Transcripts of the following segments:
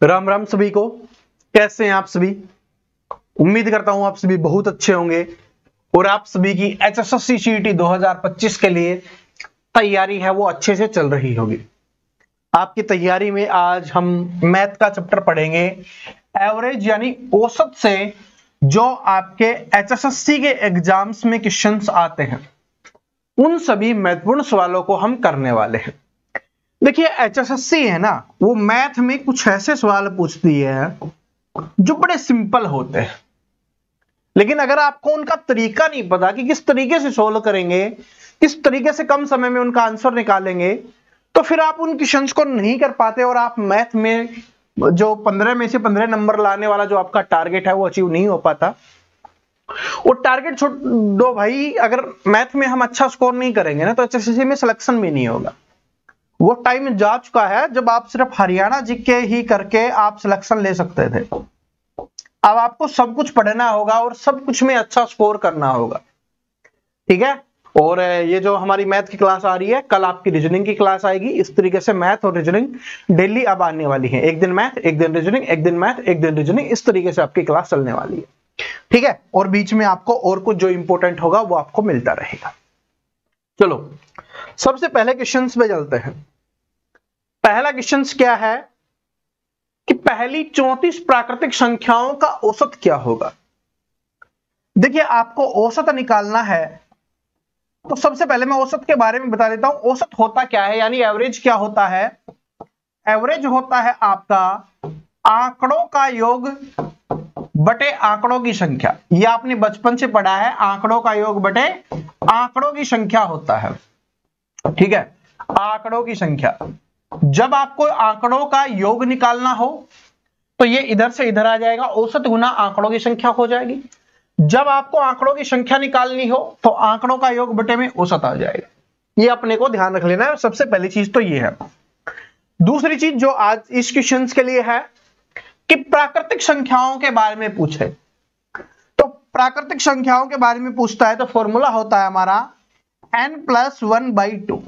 राम राम सभी को। कैसे हैं आप सभी? उम्मीद करता हूं आप सभी बहुत अच्छे होंगे और आप सभी की एचएसएससी सीईटी 2025 के लिए तैयारी है वो अच्छे से चल रही होगी। आपकी तैयारी में आज हम मैथ का चैप्टर पढ़ेंगे। एवरेज यानी औसत से जो आपके एचएसएससी के एग्जाम्स में क्वेश्चंस आते हैं उन सभी महत्वपूर्ण सवालों को हम करने वाले हैं। देखिए एचएसएससी है ना, वो मैथ में कुछ ऐसे सवाल पूछती है जो बड़े सिंपल होते हैं, लेकिन अगर आपको उनका तरीका नहीं पता कि किस तरीके से सोल्व करेंगे, किस तरीके से कम समय में उनका आंसर निकालेंगे, तो फिर आप उन क्वेश्चंस को नहीं कर पाते और आप मैथ में जो 15 में से 15 नंबर लाने वाला जो आपका टारगेट है वो अचीव नहीं हो पाता। और टारगेट छोड़ दो भाई, अगर मैथ में हम अच्छा स्कोर नहीं करेंगे ना तो एचएसएससी में सिलेक्शन भी नहीं होगा। वो टाइम जा चुका है जब आप सिर्फ हरियाणा जीके ही करके आप सिलेक्शन ले सकते थे। अब आपको सब कुछ पढ़ना होगा और सब कुछ में अच्छा स्कोर करना होगा, ठीक है। और ये जो हमारी मैथ की क्लास आ रही है, कल आपकी रीजनिंग की क्लास आएगी। इस तरीके से मैथ और रीजनिंग डेली अब आने वाली है। एक दिन मैथ, एक दिन रीजनिंग, एक दिन मैथ, एक दिन रीजनिंग, इस तरीके से आपकी क्लास चलने वाली है, ठीक है। और बीच में आपको और कुछ जो इंपॉर्टेंट होगा वो आपको मिलता रहेगा। चलो सबसे पहले क्वेश्चंस पे चलते हैं। पहला क्वेश्चंस क्या है कि पहली 34 प्राकृतिक संख्याओं का औसत क्या होगा। देखिए आपको औसत निकालना है तो सबसे पहले मैं औसत के बारे में बता देता हूं। औसत होता क्या है, यानी एवरेज क्या होता है। एवरेज होता है आपका आंकड़ों का योग बटे आंकड़ों की संख्या। यह आपने बचपन से पढ़ा है, आंकड़ों का योग बटे आंकड़ों की संख्या होता है, ठीक है। आंकड़ों की संख्या, जब आपको आंकड़ों का योग निकालना हो तो ये इधर से इधर आ जाएगा, औसत गुना आंकड़ों की संख्या हो जाएगी। जब आपको आंकड़ों की संख्या निकालनी हो तो आंकड़ों का योग बटे में औसत आ जाएगा। ये अपने को ध्यान रख लेना है। सबसे पहली चीज तो ये है। दूसरी चीज जो आज इस क्वेश्चन के लिए है कि प्राकृतिक संख्याओं के बारे में पूछे, तो प्राकृतिक संख्याओं के बारे में पूछता है तो फॉर्मूला होता है हमारा n+1/2।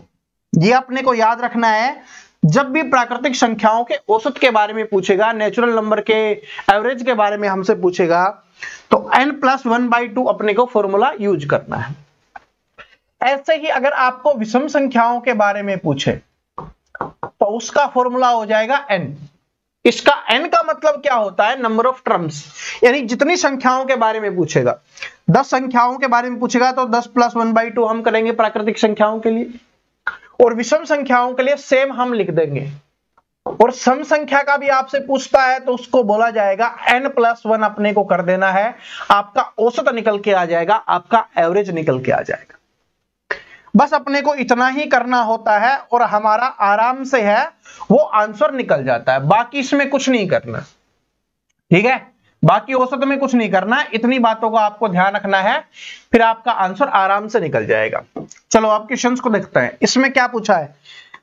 ये अपने को याद रखना है। जब भी प्राकृतिक संख्याओं के औसत के बारे में पूछेगा, नेचुरल नंबर के एवरेज के बारे में हमसे पूछेगा, तो n+1/2 अपने को फॉर्मूला यूज करना है। ऐसे ही अगर आपको विषम संख्याओं के बारे में पूछे तो उसका फॉर्मूला हो जाएगा n। इसका n का मतलब क्या होता है, नंबर ऑफ टर्म्स, यानी जितनी संख्याओं के बारे में पूछेगा। 10 संख्याओं के बारे में पूछेगा तो 10+1/2 हम करेंगे प्राकृतिक संख्याओं के लिए, और विषम संख्याओं के लिए सेम हम लिख देंगे। और सम संख्या का भी आपसे पूछता है तो उसको बोला जाएगा n+1 अपने को कर देना है, आपका औसत निकल के आ जाएगा, आपका एवरेज निकल के आ जाएगा। बस अपने को इतना ही करना होता है और हमारा आराम से है वो आंसर निकल जाता है। बाकी इसमें कुछ नहीं करना, ठीक है। बाकी औसत में कुछ नहीं करना, इतनी बातों का आपको ध्यान रखना है, फिर आपका आंसर आराम से निकल जाएगा। चलो अब क्वेश्चंस को देखते हैं। इसमें क्या पूछा है,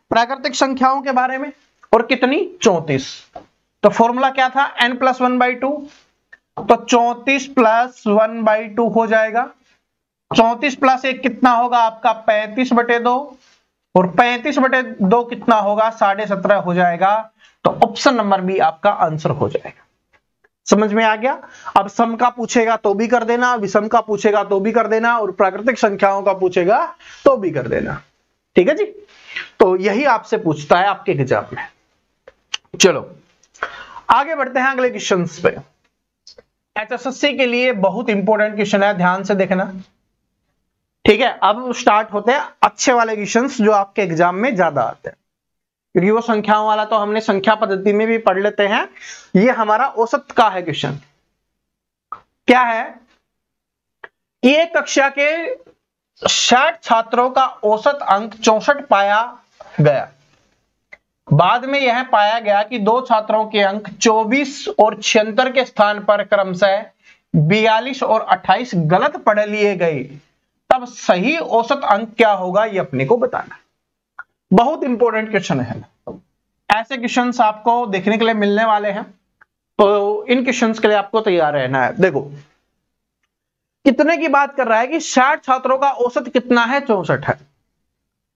प्राकृतिक संख्याओं के बारे में, और कितनी, 34। तो फॉर्मूला क्या था, n+1/2, तो 34+1/2 हो जाएगा। 34 + 1 कितना होगा आपका 35/2, और 35/2 कितना होगा 17.5 हो जाएगा। तो ऑप्शन नंबर बी आपका आंसर हो जाएगा। समझ में आ गया। अब सम का पूछेगा तो भी कर देना, विषम का पूछेगा तो भी कर देना, और प्राकृतिक संख्याओं का पूछेगा तो भी कर देना, ठीक है जी। तो यही आपसे पूछता है आपके एग्जाम में। चलो आगे बढ़ते हैं अगले क्वेश्चन पे। एचएसएससी के लिए बहुत इंपॉर्टेंट क्वेश्चन है, ध्यान से देखना, ठीक है। अब स्टार्ट होते हैं अच्छे वाले क्वेश्चंस जो आपके एग्जाम में ज्यादा आते हैं, क्योंकि वो संख्याओं वाला तो हमने संख्या पद्धति में भी पढ़ लेते हैं। ये हमारा औसत का है क्वेश्चन। क्या है कि एक कक्षा के 60 छात्रों का औसत अंक 64 पाया गया। बाद में यह पाया गया कि 2 छात्रों के अंक 24 और 76 के स्थान पर क्रमशः 42 और 28 गलत पढ़ लिए गए, तब सही औसत अंक क्या होगा, ये अपने को बताना। बहुत इंपॉर्टेंट क्वेश्चन है। ऐसे क्वेश्चंस आपको देखने के लिए मिलने वाले हैं, तो इन क्वेश्चंस के लिए आपको तैयार रहना है। देखो कितने की बात कर रहा है कि 60 छात्रों का औसत कितना है, 64 है।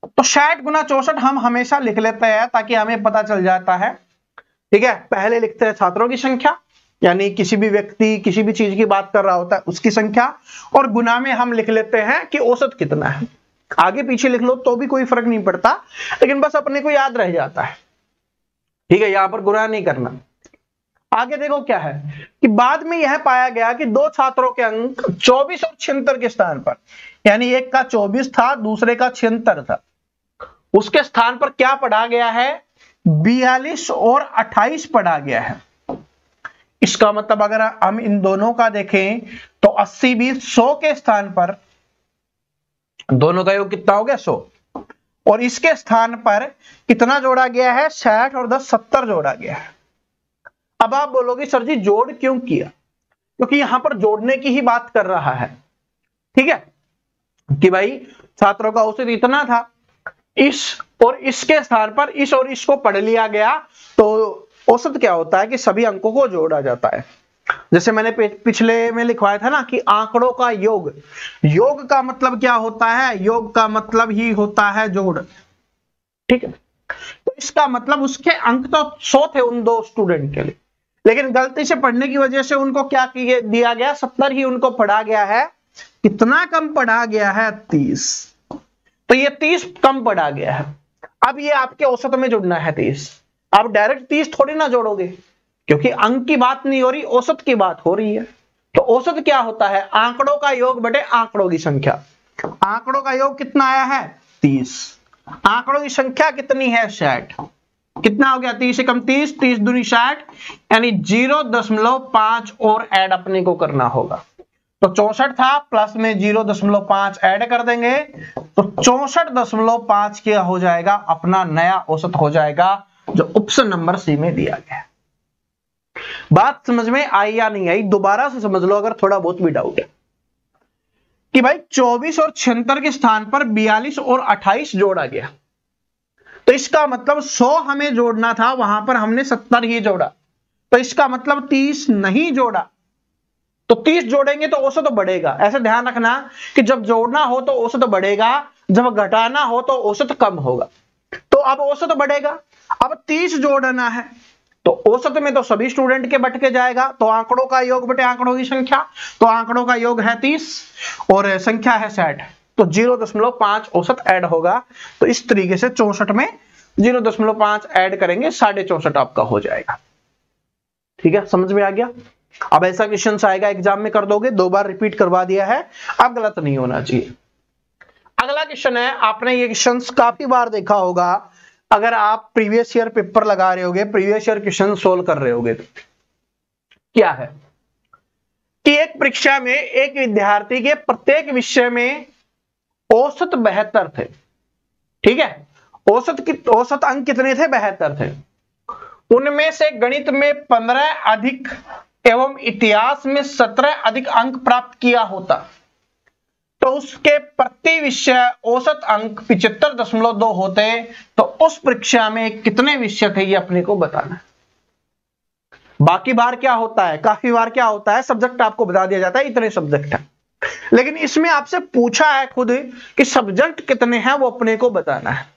तो 60 × 64 हम हमेशा लिख लेते हैं ताकि हमें पता चल जाता है ठीक है, पहले लिखते हैं छात्रों की संख्या, यानी किसी भी व्यक्ति किसी भी चीज की बात कर रहा होता है उसकी संख्या, और गुना में हम लिख लेते हैं कि औसत कितना है। आगे पीछे लिख लो तो भी कोई फर्क नहीं पड़ता, लेकिन बस अपने को याद रह जाता है। ठीक है, यहां पर गुना नहीं करना। आगे देखो क्या है कि बाद में यह पाया गया कि दो छात्रों के अंक 24 और 76 के स्थान पर, यानी एक का 24 था दूसरे का 76 था, उसके स्थान पर क्या पढ़ा गया है, 42 और 28 पढ़ा गया है। इसका मतलब अगर हम इन दोनों का देखें तो 80 20 100 के स्थान पर दोनों का योग कितना हो गया, 100, और इसके स्थान पर कितना जोड़ा गया है, 60 और 10 70 जोड़ा गया है। अब आप बोलोगे सर जी जोड़ क्यों किया, क्योंकि यहां पर जोड़ने की ही बात कर रहा है। ठीक है, कि भाई छात्रों का औसत इतना था, इस और इसके स्थान पर इस और इसको पढ़ लिया गया, तो औसत क्या होता है कि सभी अंकों को जोड़ा जाता है। जैसे मैंने पिछले में लिखवाया था ना कि आंकड़ों का योग, योग का मतलब क्या होता है, योग का मतलब ही होता है जोड़। ठीक है, तो इसका मतलब उसके अंक तो 100 थे उन दो स्टूडेंट के लिए, लेकिन गलती से पढ़ने की वजह से उनको क्या दिया गया, 70 ही उनको पढ़ा गया है। कितना कम पढ़ा गया है, 30। तो ये 30 कम पढ़ा गया है। अब ये आपके औसत में जुड़ना है 30। आप डायरेक्ट 30 थोड़ी ना जोड़ोगे, क्योंकि अंक की बात नहीं हो रही, औसत की बात हो रही है। तो औसत क्या होता है, आंकड़ों का योग बटे आंकड़ों की संख्या। आंकड़ों का योग कितना आया है, 30। आंकड़ों की संख्या कितनी है, 60। कितना हो गया, 30 से कम 30, 30 दूनी 60, यानी 0.5 और ऐड अपने को करना होगा। तो 64 था, प्लस में 0.5 ऐड कर देंगे, तो 64.5 क्या हो जाएगा, अपना नया औसत हो जाएगा, जो ऑप्शन नंबर सी में दिया गया है। बात समझ में आई या नहीं आई, दोबारा से समझ लो अगर थोड़ा बहुत भी डाउट है। कि भाई 24 और 76 के स्थान पर 42 और 28 जोड़ा गया, तो इसका मतलब 100 हमें जोड़ना था, वहां पर हमने 70 ही जोड़ा, तो इसका मतलब 30 नहीं जोड़ा। तो 30 जोड़ेंगे तो औसत तो बढ़ेगा। ऐसे ध्यान रखना कि जब जोड़ना हो तो औसत बढ़ेगा, जब घटाना हो तो औसत कम होगा। तो अब औसत बढ़ेगा, अब 30 जोड़ना है, तो औसत में तो सभी स्टूडेंट के बट के जाएगा, तो आंकड़ों का योग बटे आंकड़ों की संख्या, तो आंकड़ों का योग है 30 और संख्या है 60, तो 0.5 औसत ऐड होगा। तो इस तरीके से 64 में 0.5 ऐड करेंगे, 64.5 आपका हो जाएगा। ठीक है, समझ में आ गया। अब ऐसा क्वेश्चन आएगा एग्जाम में, कर दोगे, 2 बार रिपीट करवा दिया है, अब गलत नहीं होना चाहिए। अगला क्वेश्चन है, आपने ये क्वेश्चन काफी बार देखा होगा, अगर आप प्रीवियस ईयर पेपर लगा रहे होगे, प्रीवियस ईयर क्वेश्चन सोल्व कर रहे होगे, तो क्या है कि एक परीक्षा में एक विद्यार्थी के प्रत्येक विषय में औसत 72 थे। ठीक है, औसत अंक कितने थे, 72 थे। उनमें से गणित में 15 अधिक एवं इतिहास में 17 अधिक अंक प्राप्त किया होता, तो उसके प्रति विषय औसत अंक 75.2 होते, तो उस परीक्षा में कितने विषय थे, ये अपने को बताना है। बाकी बार क्या होता है, काफी बार क्या होता है, सब्जेक्ट आपको बता दिया जाता है इतने सब्जेक्ट है, लेकिन इसमें आपसे पूछा है खुद कि सब्जेक्ट कितने हैं, वो अपने को बताना है।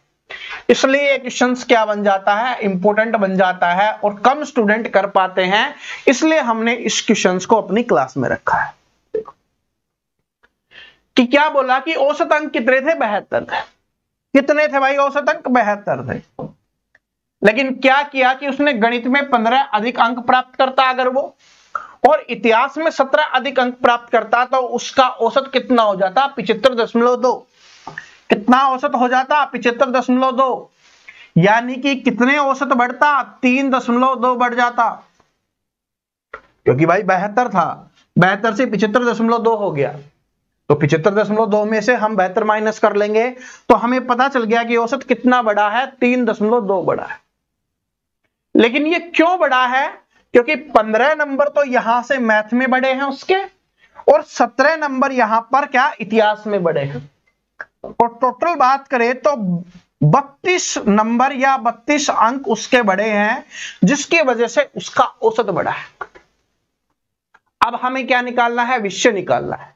इसलिए क्वेश्चन क्या बन जाता है, इंपॉर्टेंट बन जाता है, और कम स्टूडेंट कर पाते हैं, इसलिए हमने इस क्वेश्चन को अपनी क्लास में रखा है। कि क्या बोला कि औसत अंक कितने थे, 72 थे। कितने थे भाई, औसत अंक 72 थे। लेकिन क्या किया कि उसने गणित में 15 अधिक अंक प्राप्त करता अगर वो, और इतिहास में 17 अधिक अंक प्राप्त करता, तो उसका औसत कितना हो जाता, 75.2। कितना औसत हो जाता, 75.2, यानी कि कितने औसत बढ़ता, 3.2 बढ़ जाता, क्योंकि भाई 72 था, 72 से 75.2 हो गया, तो 75.2 में से हम 72 माइनस कर लेंगे, तो हमें पता चल गया कि औसत कितना बढ़ा है, 3.2 बढ़ा है। लेकिन ये क्यों बढ़ा है, क्योंकि 15 नंबर तो यहां से मैथ में बढ़े हैं उसके, और 17 नंबर यहां पर क्या, इतिहास में बढ़े हैं, और टोटल बात करें तो 32 नंबर या 32 अंक उसके बढ़े हैं, जिसकी वजह से उसका औसत बढ़ा है। अब हमें क्या निकालना है, विषय निकालना है।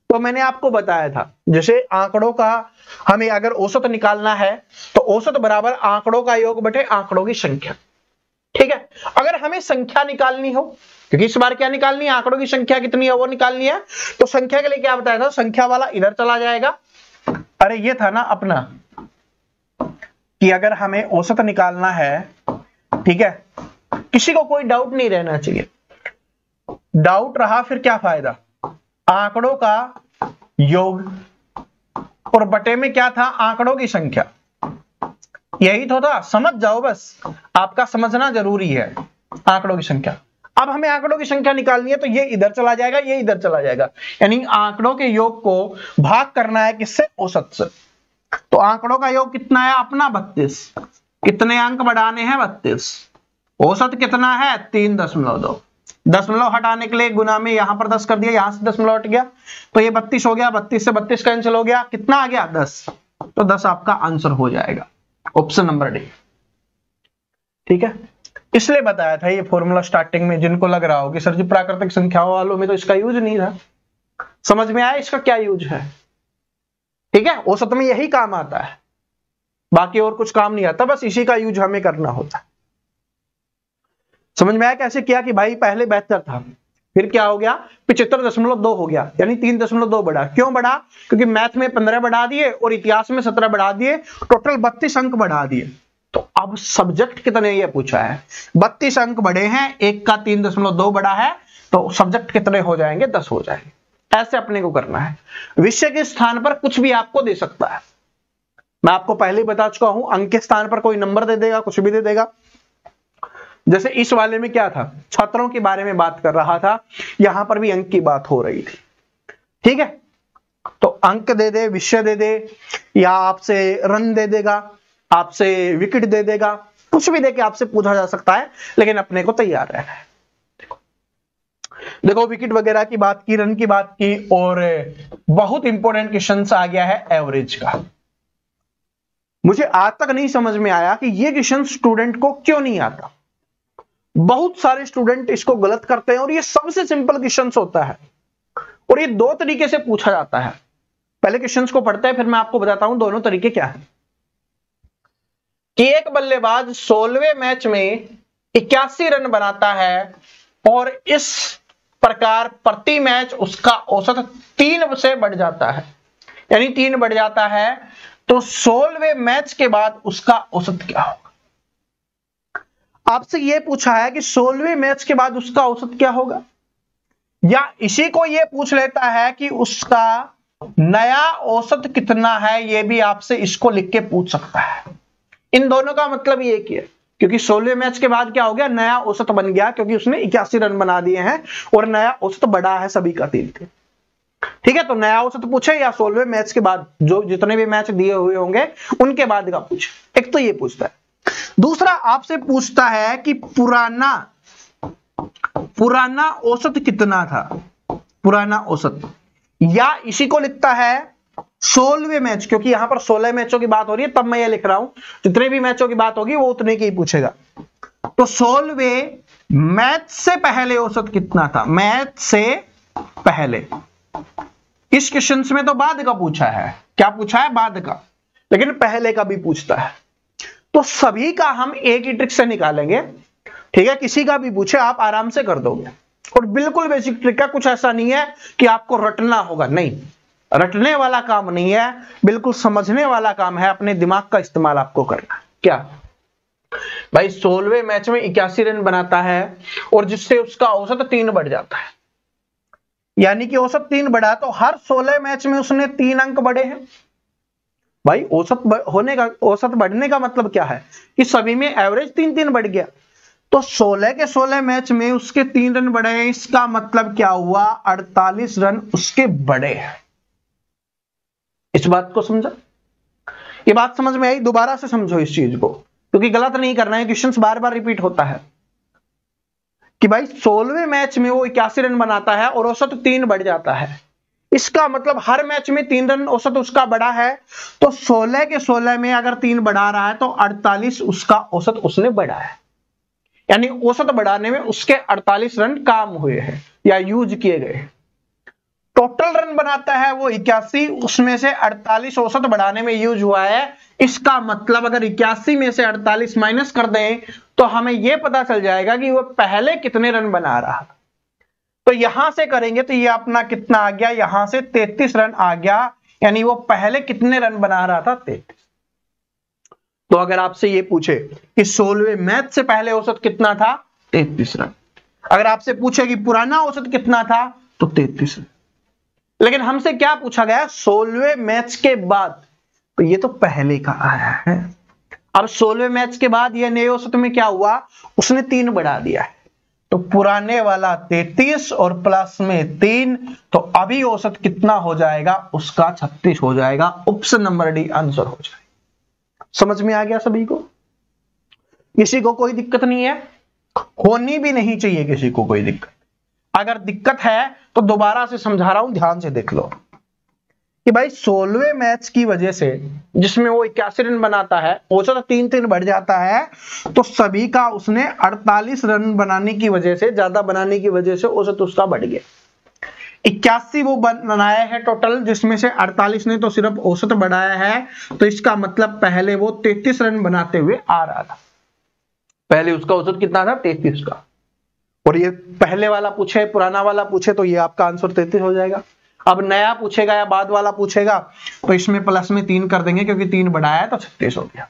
तो मैंने आपको बताया था, जैसे आंकड़ों का हमें अगर औसत निकालना है, तो औसत बराबर आंकड़ों का योग बटे आंकड़ों की संख्या। ठीक है। अगर हमें संख्या निकालनी हो, क्योंकि इस बार क्या निकालनी है, आंकड़ों की संख्या कितनी है वो निकालनी है, तो संख्या के लिए क्या बताया था, संख्या वाला इधर चला जाएगा। अरे ये था ना अपना कि अगर हमें औसत निकालना है, ठीक है, किसी को कोई डाउट नहीं रहना चाहिए। डाउट रहा फिर क्या फायदा, आंकड़ों का योग और बटे में क्या था, आंकड़ों की संख्या, यही तो था। समझ जाओ बस, आपका समझना जरूरी है आंकड़ों की संख्या। अब हमें आंकड़ों की संख्या निकालनी है, तो ये इधर चला जाएगा, ये इधर चला जाएगा, यानी आंकड़ों के योग को भाग करना है किससे, औसत से। तो आंकड़ों का योग कितना है अपना 32, कितने अंक बढ़ाने हैं 32, औसत कितना है 3.2, दशमलव हटाने के लिए गुना में यहां पर 10 कर दिया, यहां से दशमलव हट गया तो ये 32 हो गया, 32 से 32 कैंसिल हो गया, कितना आ गया 10, तो 10 आपका आंसर हो जाएगा, ऑप्शन नंबर डी। ठीक है, इसलिए बताया था ये फॉर्मूला स्टार्टिंग में, जिनको लग रहा हो कि सर जी प्राकृतिक संख्याओं वालों में तो इसका यूज नहीं था, समझ में आया इसका क्या यूज है। ठीक है, औसत में यही काम आता है, बाकी और कुछ काम नहीं आता, बस इसी का यूज हमें करना होता है। समझ में आया कैसे किया कि भाई पहले 72 था, फिर क्या हो गया 75.2 हो गया, यानी 3.2 बढ़ा। क्यों बढ़ा, क्योंकि मैथ में 15 बढ़ा दिए और इतिहास में 17 बढ़ा दिए, टोटल 32 अंक बढ़ा दिए। तो अब सब्जेक्ट कितने ये पूछा है, 32 अंक बढ़े हैं, एक का 3.2 बढ़ा है, तो सब्जेक्ट कितने हो जाएंगे, 10 हो जाएंगे। ऐसे अपने को करना है। विषय के स्थान पर कुछ भी आपको दे सकता है, मैं आपको पहले ही बता चुका हूं, अंक के स्थान पर कोई नंबर दे देगा, कुछ भी दे देगा। जैसे इस वाले में क्या था, छात्रों के बारे में बात कर रहा था, यहां पर भी अंक की बात हो रही थी। ठीक है, तो अंक दे दे, विषय दे दे, या आपसे रन दे देगा, आपसे विकेट दे देगा, कुछ भी देके आपसे पूछा जा सकता है, लेकिन अपने को तैयार रहना है। देखो विकेट वगैरह की बात की, रन की बात की, और बहुत इंपॉर्टेंट क्वेश्चन आ गया है एवरेज का। मुझे आज तक नहीं समझ में आया कि ये क्वेश्चन स्टूडेंट को क्यों नहीं आता। बहुत सारे स्टूडेंट इसको गलत करते हैं, और ये सबसे सिंपल क्वेश्चन होता है, और ये दो तरीके से पूछा जाता है। पहले क्वेश्चंस को पढ़ते हैं, फिर मैं आपको बताता हूं दोनों तरीके क्या है। कि एक बल्लेबाज 16वें मैच में 81 रन बनाता है, और इस प्रकार प्रति मैच उसका औसत 3 से बढ़ जाता है, यानी 3 बढ़ जाता है, तो 16वें मैच के बाद उसका औसत क्या होगा। आपसे यह पूछा है कि 16वें मैच के बाद उसका औसत क्या होगा, या इसी को यह पूछ लेता है कि उसका नया औसत कितना है, यह भी आपसे इसको लिख के पूछ सकता है। इन दोनों का मतलब ये है, क्योंकि 16वें मैच के बाद क्या हो गया, नया औसत बन गया, क्योंकि उसने 81 रन बना दिए हैं और नया औसत बढ़ा है सभी का 3। ठीक है, तो नया औसत पूछे या 16वें मैच के बाद जो जितने भी मैच दिए हुए होंगे उनके बाद का पूछे। एक तो ये पूछता है, दूसरा आपसे पूछता है कि पुराना औसत कितना था, पुराना औसत, या इसी को लिखता है 16वें मैच, क्योंकि यहां पर 16 मैचों की बात हो रही है, तब मैं ये लिख रहा हूं, जितने भी मैचों की बात होगी वो उतने की ही पूछेगा। तो 16वें मैच से पहले औसत कितना था, मैच से पहले। इस क्वेश्चन में तो बाद का पूछा है, क्या पूछा है, बाद का, लेकिन पहले का भी पूछता है। तो सभी का हम एक ही ट्रिक से निकालेंगे। ठीक है, किसी का भी पूछे आप आराम से कर दोगे, और बिल्कुल बेसिक ट्रिक है, कुछ ऐसा नहीं है कि आपको रटना होगा, नहीं, रटने वाला काम नहीं है, बिल्कुल समझने वाला काम है, अपने दिमाग का इस्तेमाल आपको करना है। क्या भाई, 16वें मैच में 81 रन बनाता है, और जिससे उसका औसत 3 बढ़ जाता है, यानी कि औसत 3 बढ़ा, तो हर 16 मैच में उसने 3 अंक बढ़े हैं। भाई औसत होने का, औसत बढ़ने का मतलब क्या है कि सभी में एवरेज 3-3 बढ़ गया, तो 16 के 16 मैच में उसके 3 रन बढ़े हैं, इसका मतलब क्या हुआ, 48 रन उसके बढ़े हैं। इस बात को समझा, ये बात समझ में आई, दोबारा से समझो इस चीज को, क्योंकि गलत नहीं करना है, क्वेश्चंस बार बार रिपीट होता है कि भाई 16वें मैच में वो 81 रन बनाता है और औसत 3 बढ़ जाता है, इसका मतलब हर मैच में 3 रन औसत उसका बढ़ा है, तो 16 के 16 में अगर 3 बढ़ा रहा है तो 48 उसका औसत उसने बढ़ा है, यानी औसत बढ़ाने में उसके 48 रन काम हुए हैं या यूज किए गए। टोटल रन बनाता है वो 81, उसमें से 48 औसत बढ़ाने में यूज हुआ है। इसका मतलब अगर 81 में से 48 माइनस कर दें तो हमें यह पता चल जाएगा कि वो पहले कितने रन बना रहा। तो यहां से करेंगे तो ये अपना कितना आ गया, यहां से 33 रन आ गया, यानी वो पहले कितने रन बना रहा था, 33। तो अगर आपसे ये पूछे कि 16वें मैच से पहले औसत कितना था, 33 रन। अगर आपसे पूछे कि पुराना औसत कितना था, तो 33 रन। लेकिन हमसे क्या पूछा गया, 16वें मैच के बाद, तो ये तो पहले का आया है। अब 16वें मैच के बाद ये नए औसत में क्या हुआ, उसने 3 बढ़ा दिया है, तो पुराने वाला 33 और प्लस में 3, तो अभी औसत कितना हो जाएगा, उसका 36 हो जाएगा। ऑप्शन नंबर डी आंसर हो जाएगा। समझ में आ गया सभी को? किसी को कोई दिक्कत नहीं है, होनी भी नहीं चाहिए किसी को कोई दिक्कत। अगर दिक्कत है तो दोबारा से समझा रहा हूं, ध्यान से देख लो कि भाई 16वें मैच की वजह से, जिसमें वो 81 रन बनाता है, औसत 3-3 बढ़ जाता है, तो सभी का उसने 48 रन बनाने की वजह से, ज्यादा बनाने की वजह से औसत उसका बढ़ गया। 81 वो बनाया है टोटल, जिसमें से 48 ने तो सिर्फ औसत बढ़ाया है, तो इसका मतलब पहले वो 33 रन बनाते हुए आ रहा था। पहले उसका औसत कितना था, 33 का। और ये पहले वाला पूछे, पुराना वाला पूछे, तो ये आपका आंसर 33 हो जाएगा। अब नया पूछेगा या बाद वाला पूछेगा, तो इसमें प्लस में 3 कर देंगे, क्योंकि 3 बढ़ाया है तो 36 हो गया।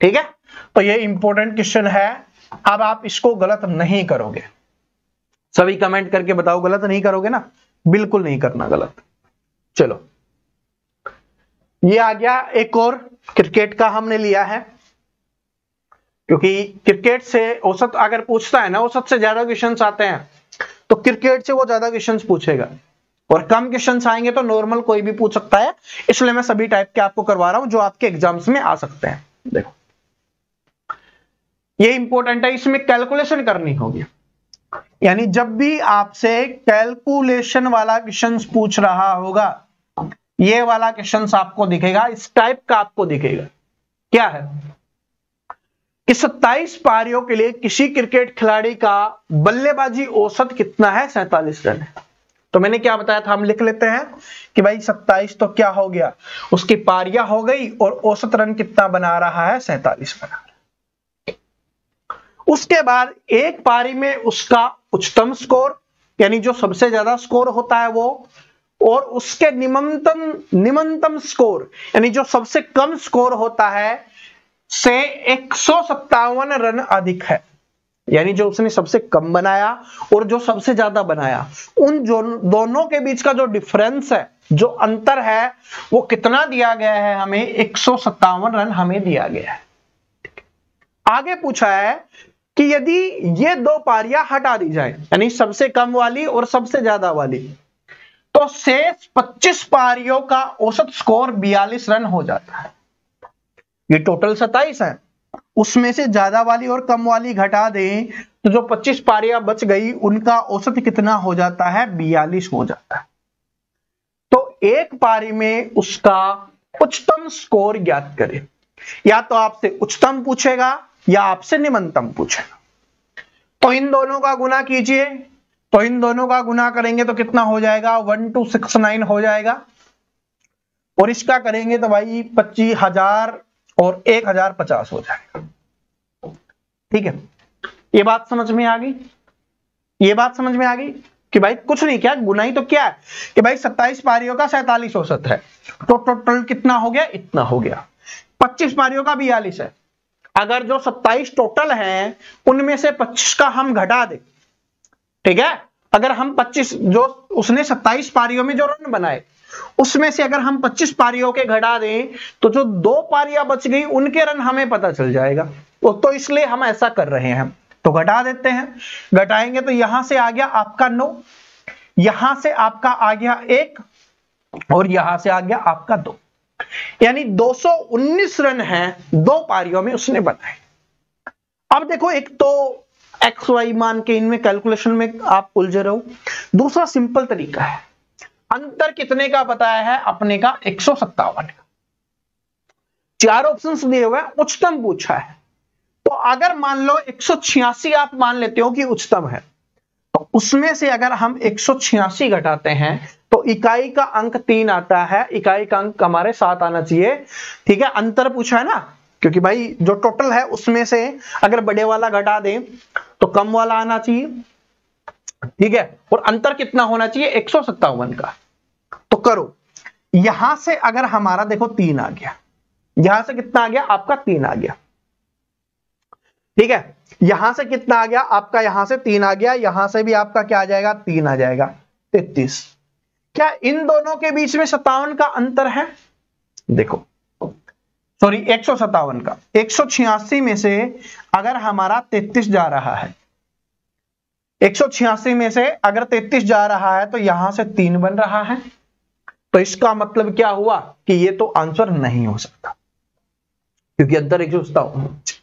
ठीक है, तो ये इंपॉर्टेंट क्वेश्चन है। अब आप इसको गलत नहीं करोगे, सभी कमेंट करके बताओ, गलत नहीं करोगे ना? बिल्कुल नहीं करना गलत। चलो, ये आ गया एक और क्रिकेट का हमने लिया है, क्योंकि क्रिकेट से औसत अगर पूछता है ना, औसत से ज्यादा क्वेश्चंस आते हैं, तो क्रिकेट से वो ज्यादा क्वेश्चंस पूछेगा, और कम क्वेश्चंस आएंगे तो नॉर्मल कोई भी पूछ सकता है। इसलिए मैं सभी टाइप के आपको करवा रहा हूं जो आपके एग्जाम्स में आ सकते हैं। देखो, ये इंपॉर्टेंट है, इसमें कैलकुलेशन करनी होगी। यानी जब भी आपसे कैलकुलेशन वाला क्वेश्चंस पूछ रहा होगा, ये वाला क्वेश्चंस आपको दिखेगा, इस टाइप का आपको दिखेगा। क्या है कि 27 पारियों के लिए किसी क्रिकेट खिलाड़ी का बल्लेबाजी औसत कितना है, 47 रन है। तो मैंने क्या बताया था, हम लिख लेते हैं कि भाई 27 तो क्या हो गया, उसकी पारियां हो गई, और औसत रन कितना बना रहा है, 47 बना रहा है। उसके बाद एक पारी में उसका उच्चतम स्कोर, यानी जो सबसे ज्यादा स्कोर होता है वो, और उसके निम्नतम स्कोर, यानी जो सबसे कम स्कोर होता है, से 157 रन अधिक है। यानी जो उसने सबसे कम बनाया और जो सबसे ज्यादा बनाया, उन दोनों के बीच का जो डिफरेंस है, जो अंतर है, वो कितना दिया गया है हमें, 157 रन हमें दिया गया है। आगे पूछा है कि यदि ये 2 पारियां हटा दी जाए, यानी सबसे कम वाली और सबसे ज्यादा वाली, तो शेष 25 पारियों का औसत स्कोर 42 रन हो जाता है। ये टोटल 27 है, उसमें से ज्यादा वाली और कम वाली घटा दें तो जो 25 पारियां बच गई, उनका औसत कितना हो जाता है, 42 हो जाता है। तो एक पारी में उसका उच्चतम स्कोर ज्ञात करें। या तो आपसे उच्चतम पूछेगा या आपसे निम्नतम पूछेगा। तो इन दोनों का गुना कीजिए, तो इन दोनों का गुना करेंगे तो कितना हो जाएगा, 1269 हो जाएगा। और इसका करेंगे तो भाई 25,000 और 1,050 हो जाएगा। ठीक है, ये बात समझ में आ गई? ये बात समझ में आ गई कि भाई कुछ नहीं, क्या गुना ही तो क्या है कि भाई 27 पारियों का 47 औसत है, तो टोटल कितना हो गया, इतना हो गया। 25 पारियों का 42 है, अगर जो 27 टोटल हैं उनमें से 25 का हम घटा दे, ठीक है, अगर हम 25, जो उसने 27 पारियों में जो रन बनाए, उसमें से अगर हम 25 पारियों के घटा दें, तो जो 2 पारियां बच गई उनके रन हमें पता चल जाएगा। तो इसलिए हम ऐसा कर रहे हैं, तो घटा देते हैं। घटाएंगे तो यहां से आ गया आपका 9, यहां से आपका आ गया 1, और यहां से आ गया आपका 2, यानी 219 रन हैं 2 पारियों में उसने बनाए। अब देखो, एक तो एक्स वाई मान के इनमें कैलकुलेशन में आप उलझे रहो, दूसरा सिंपल तरीका है, अंतर कितने का बताया है अपने का, 157 का। 4 ऑप्शंस दिए हुए हैं, उच्चतम पूछा है, तो अगर मान लो 186 आप मान लेते हो कि उच्चतम है, तो उसमें से अगर हम 186 घटाते हैं तो इकाई का अंक 3 आता है, इकाई का अंक हमारे 7 आना चाहिए। ठीक है, अंतर पूछा है ना, क्योंकि भाई जो टोटल है उसमें से अगर बड़े वाला घटा दें तो कम वाला आना चाहिए। ठीक है, और अंतर कितना होना चाहिए? 157 का। तो करो, यहां से अगर हमारा देखो 3 आ गया, यहां से कितना आ गया आपका? 3 आ गया। ठीक है, यहां से कितना आ गया आपका? यहां से 3 आ गया, यहां से भी आपका क्या आ जाएगा? 3 आ जाएगा, 33। क्या इन दोनों के बीच में 57 का अंतर है? देखो, सॉरी 157 का। 186 में से अगर हमारा 33 जा रहा है, 186 में से अगर 33 जा रहा है तो यहां से 3 बन रहा है, तो इसका मतलब क्या हुआ कि ये तो आंसर नहीं हो सकता, क्योंकि अंतर 157।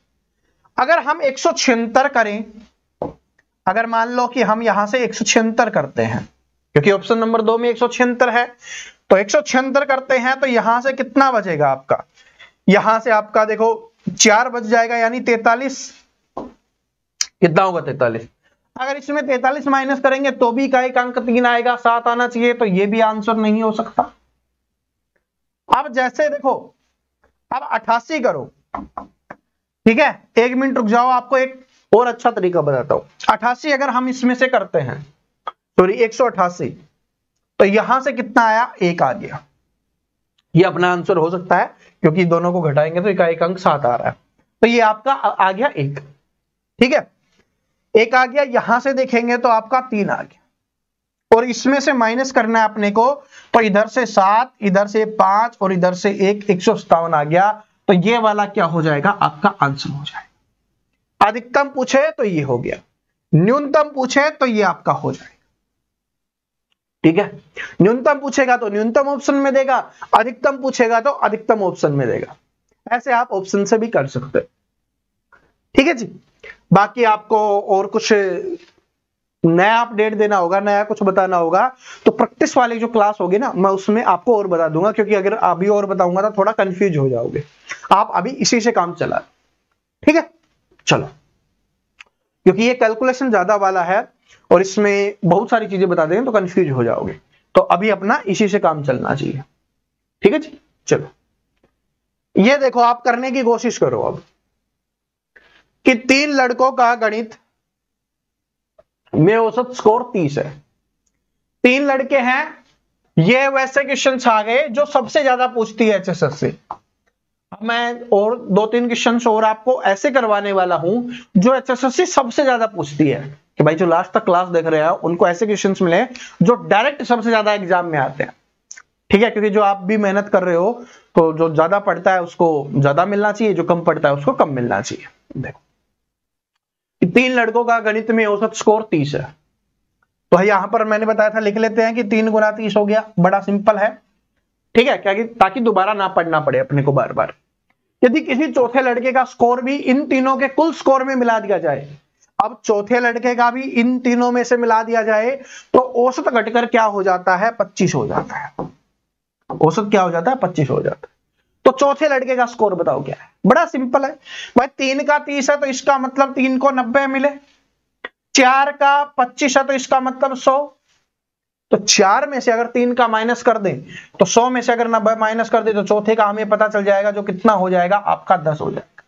अगर हम 176 करें, अगर मान लो कि हम यहां से 176 करते हैं, क्योंकि ऑप्शन नंबर 2 में 176 है, तो 176 करते हैं तो यहां से कितना बचेगा आपका? यहां से आपका देखो 4 बच जाएगा, यानी 43। कितना होगा? 43। अगर इसमें 43 माइनस करेंगे तो भी इकाई का अंक 3 आएगा, 7 आना चाहिए, तो ये भी आंसर नहीं हो सकता। अब जैसे देखो, अब 88 करो। ठीक है, 1 मिनट रुक जाओ, आपको एक और अच्छा तरीका बताता हूं। 88 अगर हम इसमें से करते हैं, सॉरी 188, तो यहां से कितना आया? 1 आ गया। ये अपना आंसर हो सकता है, क्योंकि दोनों को घटाएंगे तो इकाई का अंक 7 आ रहा है, तो ये आपका आ गया 1। ठीक है, 1 आ गया। यहां से देखेंगे तो आपका 3 आ गया, और इसमें से माइनस करना है अपने को, तो इधर से 7, इधर से 5 और इधर से 1, 157 आ गया। तो ये वाला क्या हो जाएगा? आपका आंसर हो जाएगा। अधिकतम पूछे तो ये हो गया, न्यूनतम पूछे तो ये आपका हो जाएगा। ठीक है, न्यूनतम पूछेगा तो न्यूनतम ऑप्शन में देगा, अधिकतम पूछेगा तो अधिकतम ऑप्शन में देगा। ऐसे आप ऑप्शन से भी कर सकते हैं। ठीक है जी, बाकी आपको और कुछ नया अपडेट देना होगा, नया कुछ बताना होगा, तो प्रैक्टिस वाली जो क्लास होगी ना, मैं उसमें आपको और बता दूंगा, क्योंकि अगर अभी और बताऊंगा तो थोड़ा कंफ्यूज हो जाओगे। आप अभी इसी से काम चला। ठीक है, चलो, क्योंकि ये कैलकुलेशन ज्यादा वाला है और इसमें बहुत सारी चीजें बता देंगे तो कंफ्यूज हो जाओगे, तो अभी अपना इसी से काम चलना चाहिए। ठीक है जी, चलो, ये देखो, आप करने की कोशिश करो अब कि 3 लड़कों का गणित में औसत स्कोर 30 है। 3 लड़के हैं, ये वैसे क्वेश्चन आ गए जो सबसे ज्यादा पूछती है एचएसएस से। अब मैं और 2-3 क्वेश्चन और आपको ऐसे करवाने वाला हूं जो एचएसएस से सबसे ज्यादा पूछती है, कि भाई जो लास्ट तक क्लास देख रहे हैं उनको ऐसे क्वेश्चंस मिले जो डायरेक्ट सबसे ज्यादा एग्जाम में आते हैं। ठीक है, क्योंकि जो आप भी मेहनत कर रहे हो तो जो ज्यादा पढ़ता है उसको ज्यादा मिलना चाहिए, जो कम पढ़ता है उसको कम मिलना चाहिए। देखो, 3 लड़कों का गणित में औसत स्कोर 30 है, तो यहां पर मैंने बताया था, लिख लेते हैं कि 3 गुना 30 हो गया। बड़ा सिंपल है। ठीक है, क्या कि ताकि दोबारा ना पढ़ना पड़े अपने को बार बार। यदि किसी चौथे लड़के का स्कोर भी इन तीनों के कुल स्कोर में मिला दिया जाए, अब चौथे लड़के का भी इन तीनों में से मिला दिया जाए, तो औसत घटकर क्या हो जाता है? 25 हो जाता है। औसत क्या हो जाता है? 25 हो जाता है। तो चौथे लड़के का स्कोर बताओ क्या है? बड़ा सिंपल है भाई, 3 का 30 है तो इसका मतलब 3 को 90 मिले, 4 का 25 है तो इसका मतलब 100। तो 4 में से अगर 3 का माइनस कर दें तो 100 में से अगर 90 माइनस कर दे तो चौथे का हमें पता चल जाएगा, जो कितना हो जाएगा आपका? 10 हो जाएगा।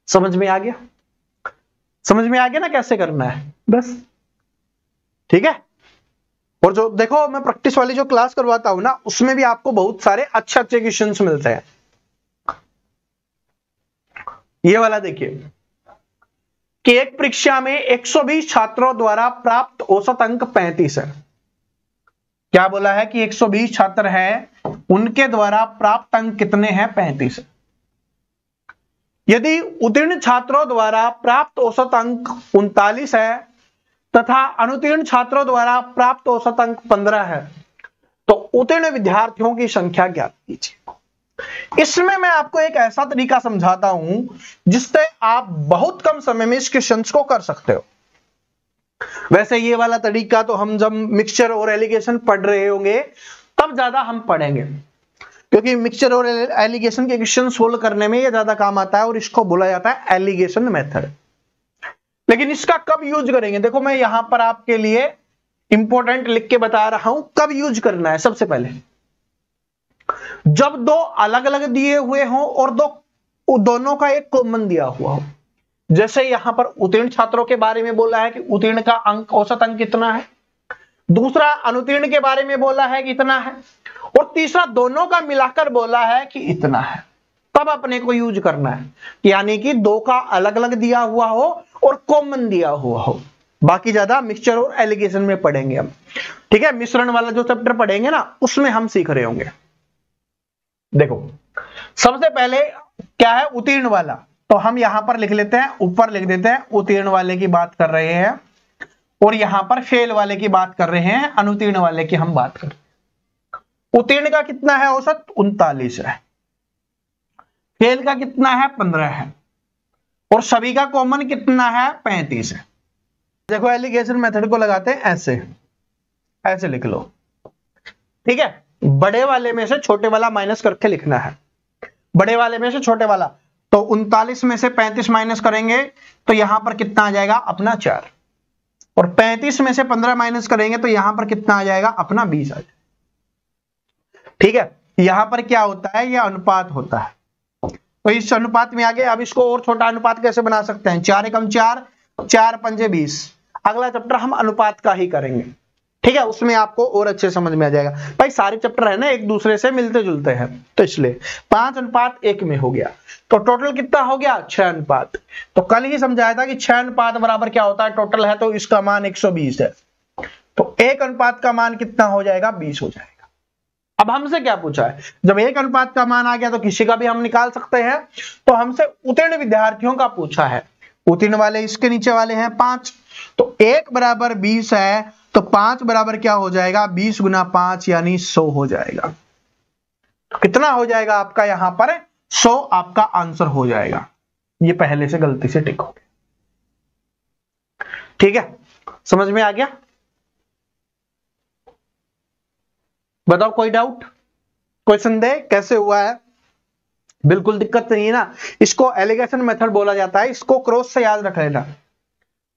समझ में आ गया? समझ में आ गया ना कैसे करना है? बस, ठीक है। और जो देखो, मैं प्रैक्टिस वाली जो क्लास करवाता हूं ना, उसमें भी आपको बहुत सारे अच्छे अच्छे क्वेश्चंस मिलते हैं। ये वाला देखिए कि एक परीक्षा में 120 छात्रों द्वारा प्राप्त औसत अंक 35 है। क्या बोला है कि 120 छात्र हैं, उनके द्वारा प्राप्त अंक कितने हैं? 35 है। यदि उत्तीर्ण छात्रों द्वारा प्राप्त औसत अंक 39 है तथा अनुत्तीर्ण छात्रों द्वारा प्राप्त औसत अंक 15 है, तो उत्तीर्ण विद्यार्थियों की संख्या ज्ञात कीजिए। इसमें मैं आपको एक ऐसा तरीका समझाता हूं जिससे आप बहुत कम समय में इस क्वेश्चन को कर सकते हो। वैसे ये वाला तरीका तो हम जब मिक्सचर और एलिगेशन पढ़ रहे होंगे तब ज्यादा हम पढ़ेंगे, क्योंकि मिक्सचर और एलिगेशन के क्वेश्चन सोल्व करने में ये ज्यादा काम आता है और इसको बोला जाता है एलिगेशन मेथड। लेकिन इसका कब यूज करेंगे? देखो, मैं यहां पर आपके लिए इंपॉर्टेंट लिख के बता रहा हूं कब यूज करना है। सबसे पहले जब दो अलग अलग दिए हुए हों और दोनों का एक कॉमन दिया हुआ हो। जैसे यहां पर उत्तीर्ण छात्रों के बारे में बोला है कि उत्तीर्ण का अंक औसत अंक कितना है, दूसरा अनुत्तीर्ण के बारे में बोला है कि इतना है, और तीसरा दोनों का मिलाकर बोला है कि इतना है। तब अपने को यूज करना है, यानी कि दो का अलग अलग दिया हुआ हो और कॉमन दिया हुआ हो। बाकी ज्यादा मिक्सचर और एलिगेशन में पढ़ेंगे हम, ठीक है। मिश्रण वाला जो चैप्टर पढ़ेंगे ना उसमें हम सीख रहे होंगे। देखो सबसे पहले क्या है उत्तीर्ण वाला, तो हम यहां पर लिख लेते हैं, ऊपर लिख देते हैं उत्तीर्ण वाले की बात कर रहे हैं, और यहां पर फेल वाले की बात कर रहे हैं, अनुत्तीर्ण वाले की हम बात कर रहे हैं। उत्तीर्ण का कितना है औसत 39 है, फेल का कितना है 15 है, और सभी का कॉमन कितना है 35 है। देखो एलिगेशन मेथड को लगाते हैं, ऐसे लिख लो, ठीक है। बड़े वाले में से छोटे वाला माइनस करके लिखना है, बड़े वाले में से छोटे वाला, तो 39 में से 35 माइनस करेंगे तो यहां पर कितना आ जाएगा अपना 4, और 35 में से 15 माइनस करेंगे तो यहां पर कितना आ जाएगा अपना 20 आ जाएगा, ठीक है। यहां पर क्या होता है, यह अनुपात होता है, तो इस अनुपात में आगे अब इसको और छोटा अनुपात कैसे बना सकते हैं, 4 एकम 4, 4 पंजे 20। अगला चैप्टर हम अनुपात का ही करेंगे, ठीक है, उसमें आपको और अच्छे समझ में आ जाएगा। भाई सारे चैप्टर है ना एक दूसरे से मिलते जुलते हैं, तो इसलिए 5:1 में हो गया, तो टोटल कितना हो गया 6:। तो कल ही समझाया था कि 6 बराबर क्या होता है, टोटल है तो इसका मान 120 है, तो 1 का मान कितना हो जाएगा 20 हो जाएगा। अब हमसे क्या पूछा है, जब 1 का मान आ गया तो किसी का भी हम निकाल सकते हैं, तो हमसे उत्तीर्ण विद्यार्थियों का पूछा है। उत्तीर्ण वाले इसके नीचे वाले हैं 5, तो 1 बराबर 20 है, तो 5 बराबर क्या हो जाएगा 20 गुना 5 यानी 100 हो जाएगा। तो कितना हो जाएगा आपका यहां पर 100 आपका आंसर हो जाएगा। ये पहले से गलती से टिक हो गया, ठीक है, समझ में आ गया। बताओ कोई डाउट, कोई संदेह, कैसे हुआ है, बिल्कुल दिक्कत नहीं है ना। इसको एलिगेशन मेथड बोला जाता है, इसको क्रॉस से याद रख लेना,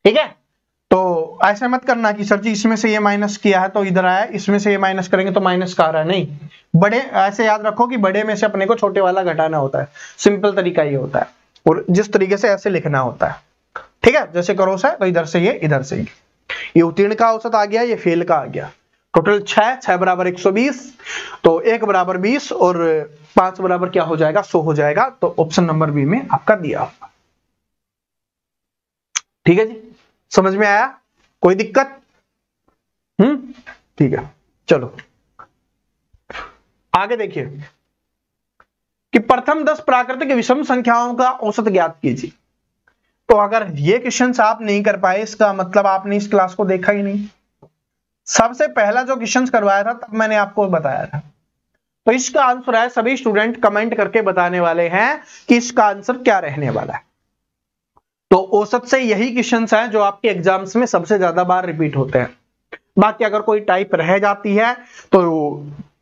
ठीक है। तो ऐसा मत करना कि सर जी इसमें से ये माइनस किया है तो इधर आया, इसमें से ये माइनस करेंगे तो माइनस का आ रहा है, नहीं। बड़े ऐसे याद रखो कि बड़े में से अपने को छोटे वाला घटाना होता है, सिंपल तरीका ये होता है, और जिस तरीके से ऐसे लिखना होता है, ठीक है। जैसे क्रॉस है तो इधर से ये, इधर से ये उत्तीर्ण का औसत आ गया, ये फेल का आ गया। टोटल 6 बराबर 120, तो 1 बराबर 20 और 5 बराबर क्या हो जाएगा 100 हो जाएगा। तो ऑप्शन नंबर बी में आपका दिया होगा, ठीक है जी, समझ में आया, कोई दिक्कत? ठीक है, चलो आगे देखिए कि प्रथम 10 प्राकृतिक विषम संख्याओं का औसत ज्ञात कीजिए। तो अगर ये क्वेश्चन आप नहीं कर पाए इसका मतलब आपने इस क्लास को देखा ही नहीं। सबसे पहला जो क्वेश्चन करवाया था तब मैंने आपको बताया था, तो इसका आंसर है, सभी स्टूडेंट कमेंट करके बताने वाले हैं कि इसका आंसर क्या रहने वाला है। तो औसत से यही क्वेश्चंस हैं जो आपके एग्जाम्स में सबसे ज्यादा बार रिपीट होते हैं। बाकी अगर कोई टाइप रह जाती है तो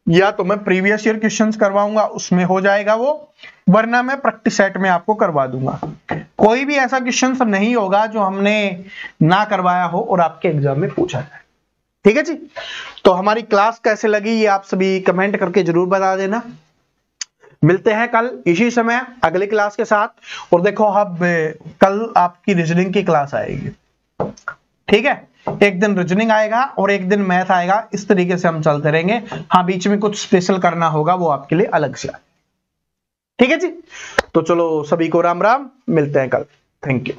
या तो मैं प्रीवियस ईयर क्वेश्चंस करवाऊंगा, उसमें हो जाएगा वो, वरना मैं प्रैक्टिस सेट में आपको करवा दूंगा। कोई भी ऐसा क्वेश्चन नहीं होगा जो हमने ना करवाया हो और आपके एग्जाम में पूछा जाए, ठीक है जी। तो हमारी क्लास कैसे लगी ये आप सभी कमेंट करके जरूर बता देना। मिलते हैं कल इसी समय अगली क्लास के साथ, और देखो अब कल आपकी रीजनिंग की क्लास आएगी, ठीक है। एक दिन रीजनिंग आएगा और एक दिन मैथ आएगा, इस तरीके से हम चलते रहेंगे। हाँ बीच में कुछ स्पेशल करना होगा वो आपके लिए अलग से, ठीक है जी। तो चलो सभी को राम राम, मिलते हैं कल, थैंक यू।